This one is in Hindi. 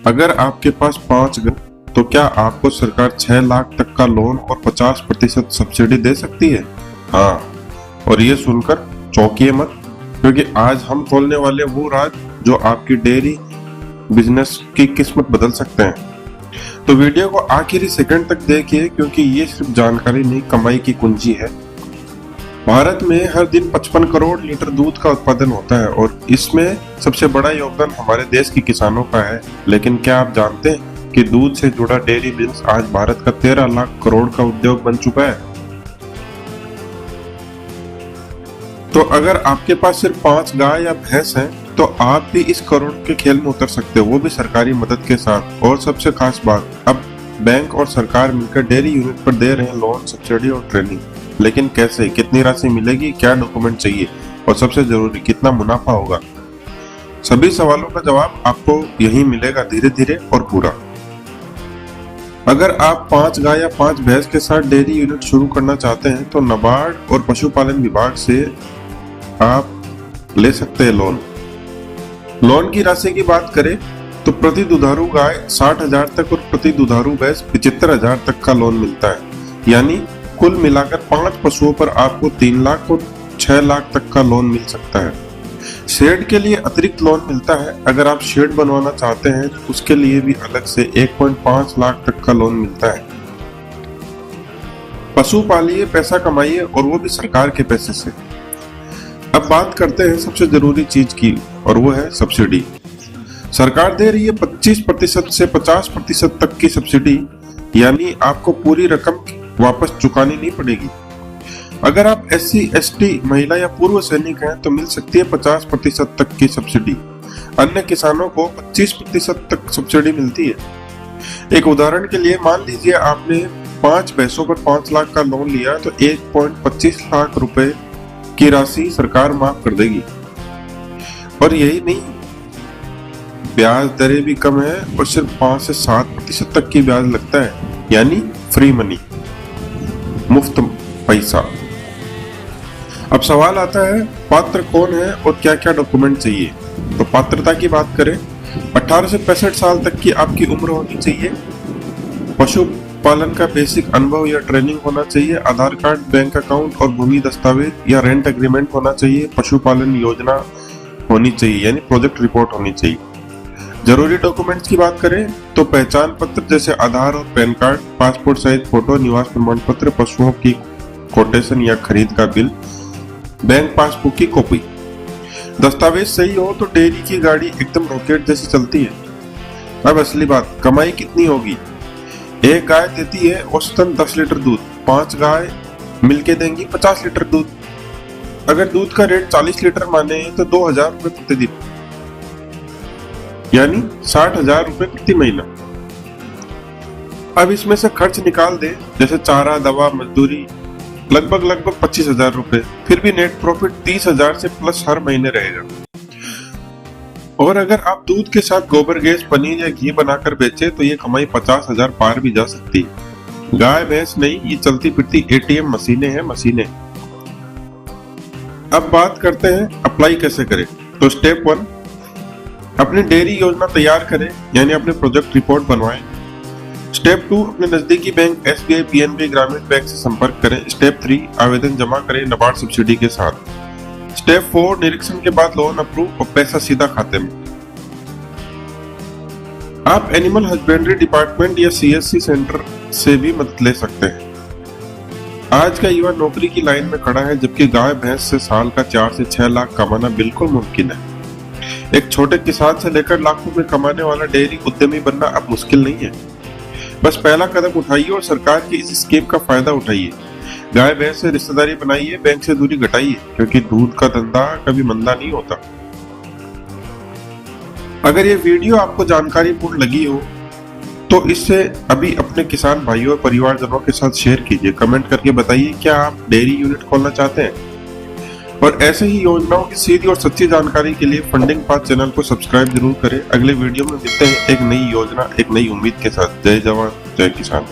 अगर आपके पास 5 घर तो क्या आपको सरकार 6 लाख तक का लोन और 50% सब्सिडी दे सकती है? हाँ, और ये सुनकर चौंकिए मत, क्योंकि आज हम खोलने वाले वो राज जो आपकी डेयरी बिजनेस की किस्मत बदल सकते हैं। तो वीडियो को आखिरी सेकंड तक देखिए, क्योंकि ये सिर्फ जानकारी नहीं, कमाई की कुंजी है। भारत में हर दिन 55 करोड़ लीटर दूध का उत्पादन होता है और इसमें सबसे बड़ा योगदान हमारे देश के किसानों का है। लेकिन क्या आप जानते हैं कि दूध से जुड़ा डेयरी बिजनेस आज भारत का 13 लाख करोड़ का उद्योग बन चुका है? तो अगर आपके पास सिर्फ 5 गाय या भैंस हैं, तो आप भी इस करोड़ के खेल में उतर सकते हो, वो भी सरकारी मदद के साथ। और सबसे खास बात, अब बैंक और सरकार मिलकर डेयरी यूनिट पर दे रहे हैं लोन, सब्सिडी और ट्रेनिंग। लेकिन कैसे, कितनी राशि मिलेगी, क्या डॉक्यूमेंट चाहिए और सबसे जरूरी कितना मुनाफा होगा? सभी सवालों का जवाब आपको यही मिलेगा, धीरे धीरे और पूरा। अगर आप 5 गाय या 5 भैंस के साथ डेयरी यूनिट शुरू करना चाहते हैं तो नाबार्ड और पशुपालन विभाग से आप ले सकते हैं लोन। लोन की राशि की बात करें तो प्रति दुधारू गाय 60,000 तक और प्रति दुधारू भैंस 75,000 तक का लोन मिलता है। यानी कुल मिलाकर 5 पशुओं पर आपको 3 लाख और 6 लाख तक का लोन मिल सकता है। शेड के लिए अतिरिक्त लोन मिलता है। अगर आप शेड बनवाना चाहते हैं तो उसके लिए भी अलग से 1.5 लाख तक का लोन मिलता है। पशु पालिए, पैसा कमाइए, और वो भी सरकार के पैसे से। अब बात करते हैं सबसे जरूरी चीज की, और वो है सब्सिडी। सरकार दे रही है 25% से 50% तक की सब्सिडी, यानी आपको पूरी रकम वापस चुकानी नहीं पड़ेगी। अगर आप SC, ST, महिला या पूर्व सैनिक हैं तो मिल सकती है 50% तक की सब्सिडी। अन्य किसानों को 25% तक सब्सिडी मिलती है। एक उदाहरण के लिए, मान लीजिए आपने 5 भैंसों पर 5 लाख का लोन लिया तो 1.25 लाख रुपए की राशि सरकार माफ कर देगी। और यही नहीं, ब्याज दरें भी कम है और सिर्फ 5 से 7% तक की ब्याज लगता है, यानी फ्री मनी, मुफ्त पैसा। अब सवाल आता है, पात्र कौन है और क्या क्या डॉक्यूमेंट चाहिए? तो पात्रता की बात करें, 18 से 65 साल तक की आपकी उम्र होनी चाहिए। पशुपालन का बेसिक अनुभव या ट्रेनिंग होना चाहिए। आधार कार्ड, बैंक अकाउंट और भूमि दस्तावेज या रेंट एग्रीमेंट होना चाहिए। पशुपालन योजना होनी चाहिए, यानी प्रोजेक्ट रिपोर्ट होनी चाहिए। जरूरी डॉक्यूमेंट्स की बात करें तो पहचान पत्र जैसे आधार और pan card, passport size photo, निवास प्रमाण पत्र, पशुओं की कोटेशन या खरीद का बिल, बैंक पासबुक की कॉपी। दस्तावेज सही हो तो डेयरी की गाड़ी एकदम रॉकेट जैसी चलती है। अब असली बात, कमाई कितनी होगी? एक गाय देती है औसतन 10 लीटर दूध, 5 गाय मिलके देंगी 50 लीटर दूध। अगर दूध का रेट 40 लीटर माने तो 2,000 रुपए प्रतिदिन, यानी 60,000 रुपए प्रति महीना। अब इसमें से खर्च निकाल दे, जैसे चारा, दवा, मजदूरी, लगभग 25,000 रुपए। फिर भी नेट प्रॉफिट 30,000 से प्लस हर महीने रहेगा। और अगर आप दूध के साथ गोबर गैस, पनीर या घी बनाकर बेचे तो ये कमाई 50,000 पार भी जा सकती है। गाय भैंस नहीं, ये चलती फिरती ATM मशीनें हैं, मशीनें। अब बात करते हैं अप्लाई कैसे करें। तो स्टेप 1, अपनी डेयरी योजना तैयार करें, यानी अपने प्रोजेक्ट रिपोर्ट बनवाएं। स्टेप 2, अपने नजदीकी बैंक SBI, PNB, ग्रामीण बैंक से संपर्क करें। स्टेप 3, आवेदन जमा करें नाबार्ड सब्सिडी के साथ। स्टेप 4, निरीक्षण के बाद लोन अप्रूव और पैसा सीधा खाते में। आप एनिमल हस्बेंड्री डिपार्टमेंट या CSC सेंटर से भी मदद ले सकते हैं। आज का युवा नौकरी की लाइन में खड़ा है, जबकि गाय भैंस से साल का 4 से 6 लाख कमाना बिल्कुल मुमकिन है। एक छोटे किसान से लेकर लाखों में कमाने वाला डेयरी उद्यमी बनना अब मुश्किल नहीं है। बस पहला कदम उठाइए और सरकार की इस स्कीम का फायदा उठाइए। गाय भैंस से रिश्तेदारी बनाइए, बैंक से दूरी घटाइए, क्योंकि दूध का धंधा कभी मंदा नहीं होता। अगर ये वीडियो आपको जानकारीपूर्ण लगी हो तो इससे अभी अपने किसान भाइयों और परिवारजनों के साथ शेयर कीजिए। कमेंट करके बताइए क्या आप डेयरी यूनिट खोलना चाहते हैं। और ऐसे ही योजनाओं की सीधी और सच्ची जानकारी के लिए फंडिंग पाथ चैनल को सब्सक्राइब जरूर करें। अगले वीडियो में मिलते हैं एक नई योजना, एक नई उम्मीद के साथ। जय जवान, जय किसान।